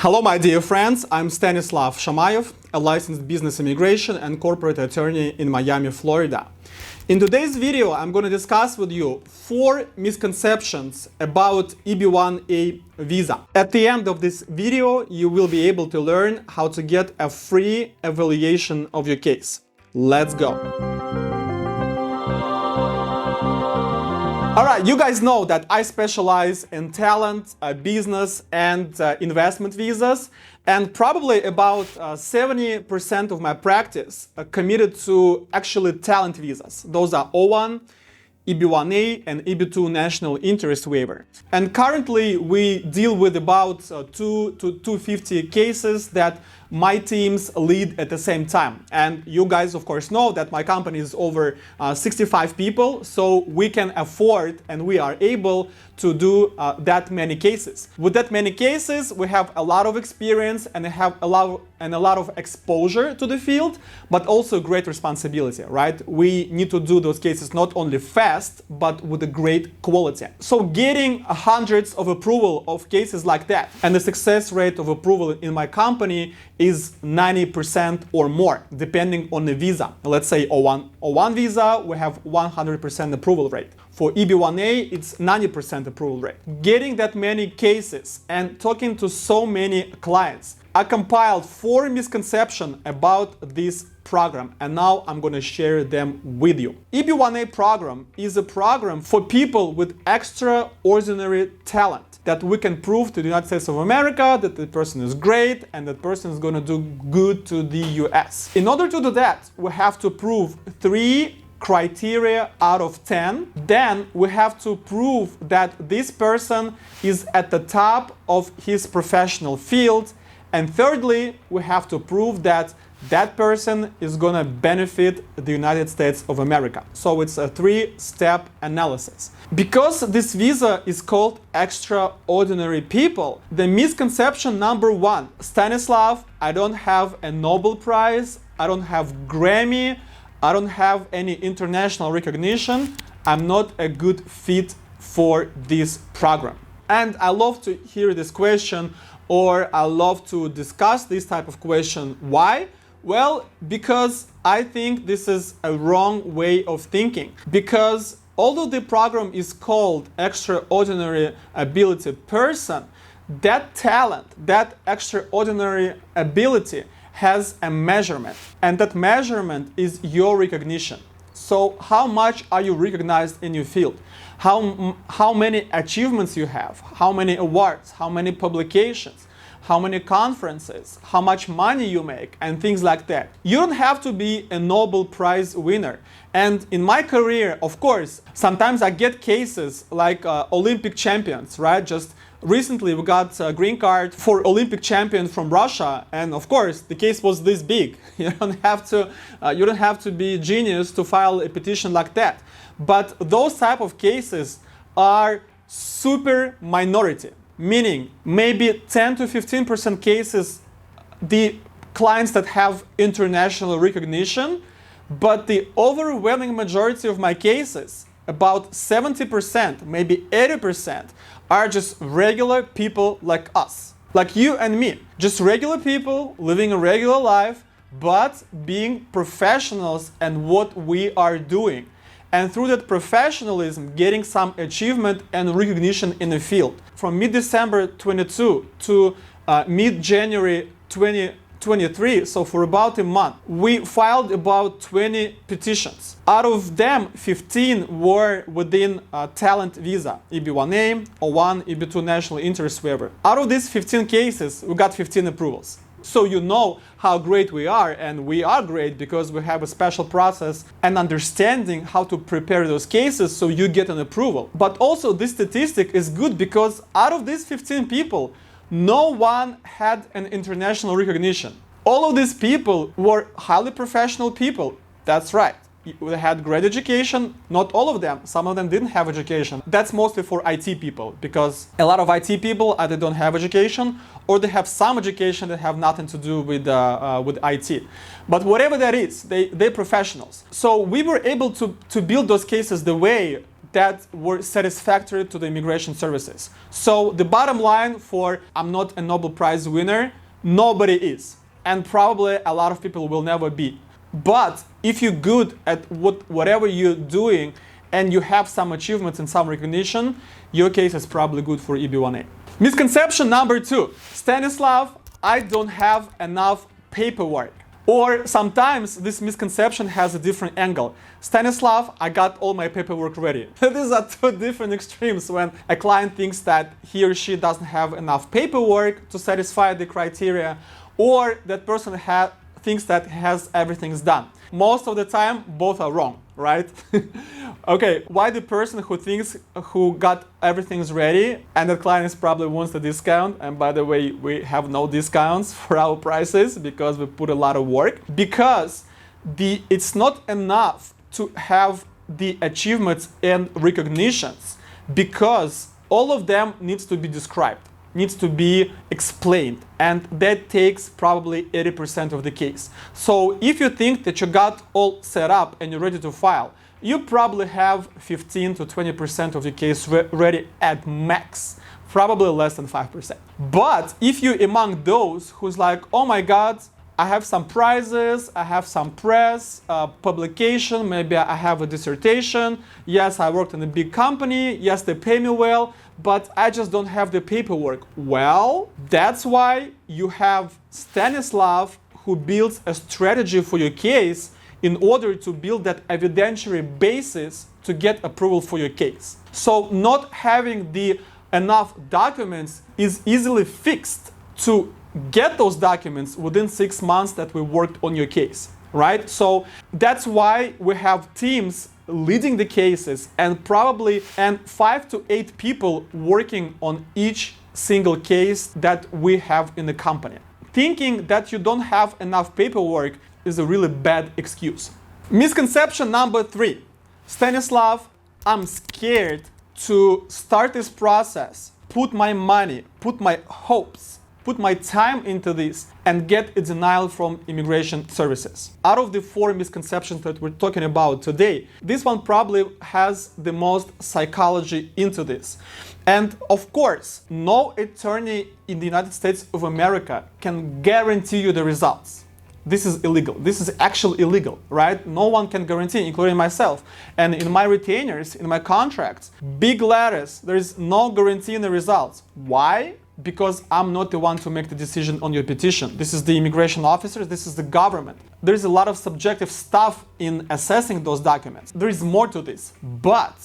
Hello, my dear friends. I'm Stanislav Shamayev, a licensed business immigration and corporate attorney in Miami, Florida. In today's video, I'm going to discuss with you 4 misconceptions about EB1A visa. At the end of this video, you will be able to learn how to get a free evaluation of your case. Let's go. Alright, you guys know that I specialize in talent, business, and investment visas, and probably about 70% of my practice committed to actually talent visas. Those are O1, EB1A, and EB2 national interest waiver. And currently we deal with about 2 to 250 cases that my teams lead at the same time. And you guys of course know that my company is over 65 people, so we can afford and we are able to do that many cases. With that many cases, we have a lot of experience and have a lot of exposure to the field, but also great responsibility, right? We need to do those cases not only fast, but with a great quality. So getting hundreds of approval of cases like that, and the success rate of approval in my company is 90% or more, depending on the visa. Let's say O1 visa, we have 100% approval rate. For EB1A, it's 90% approval rate. Getting that many cases and talking to so many clients, I compiled 4 misconceptions about this program, and now I'm going to share them with you. EB1A program is a program for people with extraordinary talent that we can prove to the United States of America that the person is great and that person is going to do good to the US. In order to do that, we have to prove 3 criteria out of 10. Then we have to prove that this person is at the top of his professional field. And thirdly, we have to prove that that person is going to benefit the United States of America. So it's a 3-step analysis. Because this visa is called extraordinary people, the misconception number 1, Stanislav, I don't have a Nobel Prize, I don't have Grammy, I don't have any international recognition, I'm not a good fit for this program. And I love to hear this question, or I love to discuss this type of question. Why? Well, because I think this is a wrong way of thinking. Because although the program is called extraordinary ability person, that talent, that extraordinary ability has a measurement, and that measurement is your recognition. So how much are you recognized in your field? How many achievements you have? How many awards? How many publications? How many conferences? How much money you make? And things like that. You don't have to be a Nobel Prize winner. And in my career, of course, sometimes I get cases like Olympic champions, right? Just recently we got a green card for Olympic champion from Russia, and of course the case was this big. You don't have to be a genius to file a petition like that. But those type of cases are super minority, meaning maybe 10 to 15% cases, the clients that have international recognition, but the overwhelming majority of my cases, about 70%, maybe 80%, are just regular people like us, like you and me. Just regular people living a regular life, but being professionals in what we are doing. And through that professionalism, getting some achievement and recognition in the field. From mid-December 22 to mid-January 2023, so for about a month, we filed about 20 petitions. Out of them, 15 were within talent visa, EB1A, O1, EB2 national interest waiver. Out of these 15 cases, we got 15 approvals. So you know how great we are, and we are great because we have a special process and understanding how to prepare those cases so you get an approval. But also this statistic is good because out of these 15 people, no one had an international recognition. All of these people were highly professional people. That's right. They had great education, not all of them. Some of them didn't have education. That's mostly for IT people, because a lot of IT people either don't have education or they have some education that have nothing to do with IT. But whatever that is, they're professionals. So we were able to build those cases the way that were satisfactory to the immigration services. So the bottom line for I'm not a Nobel Prize winner, nobody is. And probably a lot of people will never be. But if you're good at whatever you're doing and you have some achievements and some recognition, your case is probably good for EB1A. Misconception number 2. Stanislav, I don't have enough paperwork. Or sometimes this misconception has a different angle. Stanislav, I got all my paperwork ready. These are two different extremes when a client thinks that he or she doesn't have enough paperwork to satisfy the criteria, or that person thinks that has everything's done. Most of the time, both are wrong, right? Okay, why the person who got everything's ready and the client probably wants the discount, and by the way, we have no discounts for our prices because we put a lot of work, because it's not enough to have the achievements and recognitions, because all of them needs to be described, needs to be explained, and that takes probably 80% of the case. So if you think that you got all set up and you're ready to file, you probably have 15 to 20% of your case ready at max, probably less than 5%. But if you're among those who's like, oh my God, I have some prizes, I have some press, publication, maybe I have a dissertation, yes, I worked in a big company, yes, they pay me well, but I just don't have the paperwork. Well, that's why you have Stanislav, who builds a strategy for your case in order to build that evidentiary basis to get approval for your case. So not having the enough documents is easily fixed to get those documents within 6 months that we worked on your case, right? So that's why we have teams leading the cases and 5 to 8 people working on each single case that we have in the company. Thinking that you don't have enough paperwork is a really bad excuse. Misconception number 3. Stanislav, I'm scared to start this process, put my money, put my hopes, put my time into this and get a denial from immigration services. Out of the 4 misconceptions that we're talking about today, this one probably has the most psychology into this. And of course, no attorney in the United States of America can guarantee you the results. This is illegal. This is actually illegal, right? No one can guarantee, including myself. And in my retainers, in my contracts, big letters, there is no guarantee in the results. Why? Because I'm not the one to make the decision on your petition. This is the immigration officers, this is the government. There is a lot of subjective stuff in assessing those documents. There is more to this. But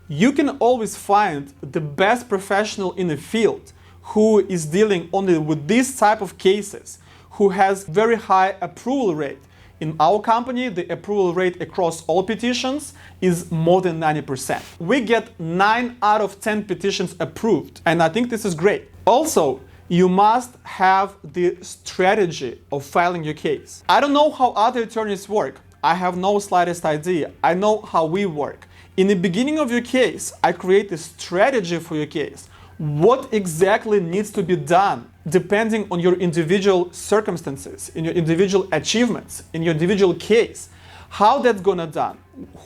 you can always find the best professional in the field who is dealing only with this type of cases, who has very high approval rate. In our company, the approval rate across all petitions is more than 90%. We get 9 out of 10 petitions approved, and I think this is great. Also, you must have the strategy of filing your case. I don't know how other attorneys work. I have no slightest idea. I know how we work. In the beginning of your case, I create a strategy for your case. What exactly needs to be done depending on your individual circumstances, in your individual achievements, in your individual case, how that's gonna done,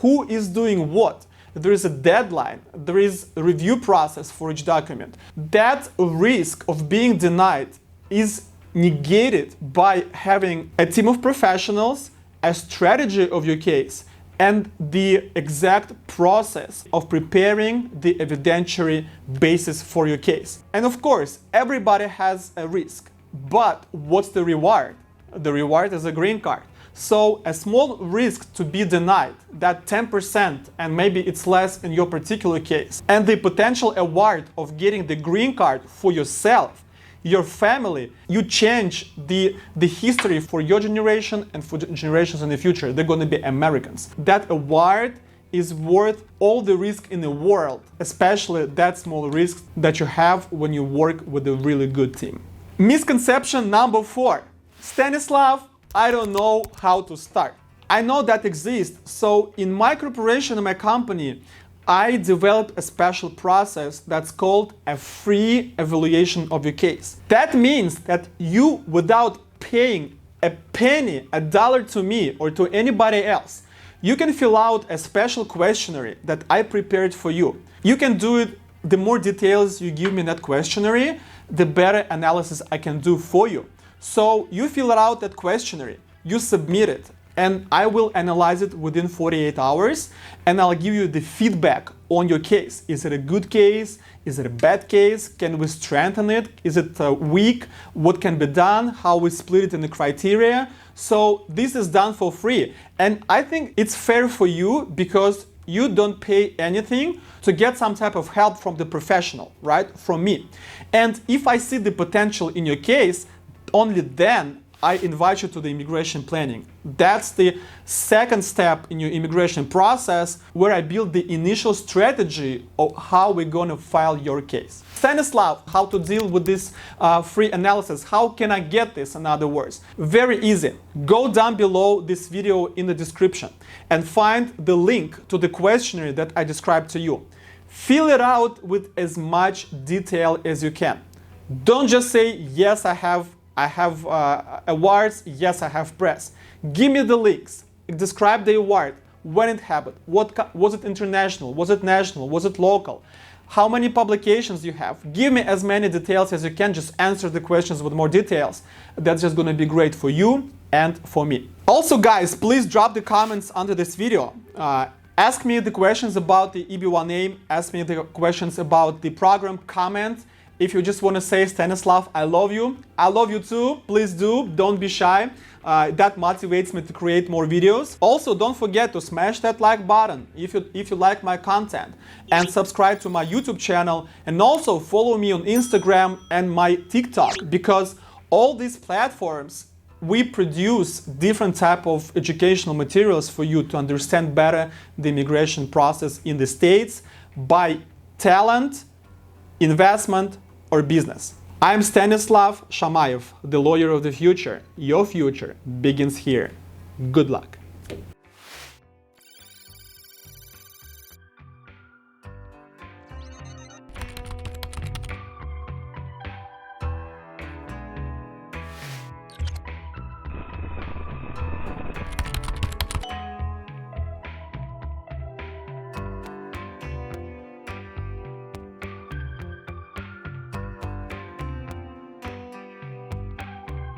who is doing what. There is a deadline, there is a review process for each document. That risk of being denied is negated by having a team of professionals, a strategy of your case, and the exact process of preparing the evidentiary basis for your case. And of course, everybody has a risk, but what's the reward? The reward is a green card. So a small risk to be denied, that 10%, and maybe it's less in your particular case, and the potential award of getting the green card for yourself, your family, you change the history for your generation and for generations in the future. They're going to be Americans. That award is worth all the risk in the world, especially that small risk that you have when you work with a really good team. Misconception number 4. Stanislav, I don't know how to start. I know that exists, so in my corporation, in my company, I developed a special process that's called a free evaluation of your case. That means that you, without paying a penny, a dollar to me or to anybody else, you can fill out a special questionnaire that I prepared for you. You can do it. The more details you give me in that questionnaire, the better analysis I can do for you. So you fill out that questionnaire, you submit it, and I will analyze it within 48 hours, and I'll give you the feedback on your case. Is it a good case? Is it a bad case? Can we strengthen it? Is it weak? What can be done? How we split it in the criteria? So this is done for free. And I think it's fair for you because you don't pay anything to get some type of help from the professional, right? From me. And if I see the potential in your case, only then I invite you to the immigration planning. That's the second step in your immigration process where I build the initial strategy of how we're going to file your case. Stanislav, how to deal with this free analysis? How can I get this, in other words? Very easy. Go down below this video in the description and find the link to the questionnaire that I described to you. Fill it out with as much detail as you can. Don't just say, yes, I have awards, yes, I have press. Give me the links. Describe the award, when it happened, was it international, was it national, was it local, how many publications you have. Give me as many details as you can. Just answer the questions with more details. That's just going to be great for you and for me. Also, guys, please drop the comments under this video. Ask me the questions about the EB1A, ask me the questions about the program, comment. If you just want to say, Stanislav, I love you too, please do, don't be shy. That motivates me to create more videos. Also, don't forget to smash that like button if you like my content, and subscribe to my YouTube channel, and also follow me on Instagram and my TikTok, because all these platforms, we produce different type of educational materials for you to understand better the immigration process in the States by talent, investment, or business. I'm Stanislav Shamayev, the lawyer of the future. Your future begins here. Good luck.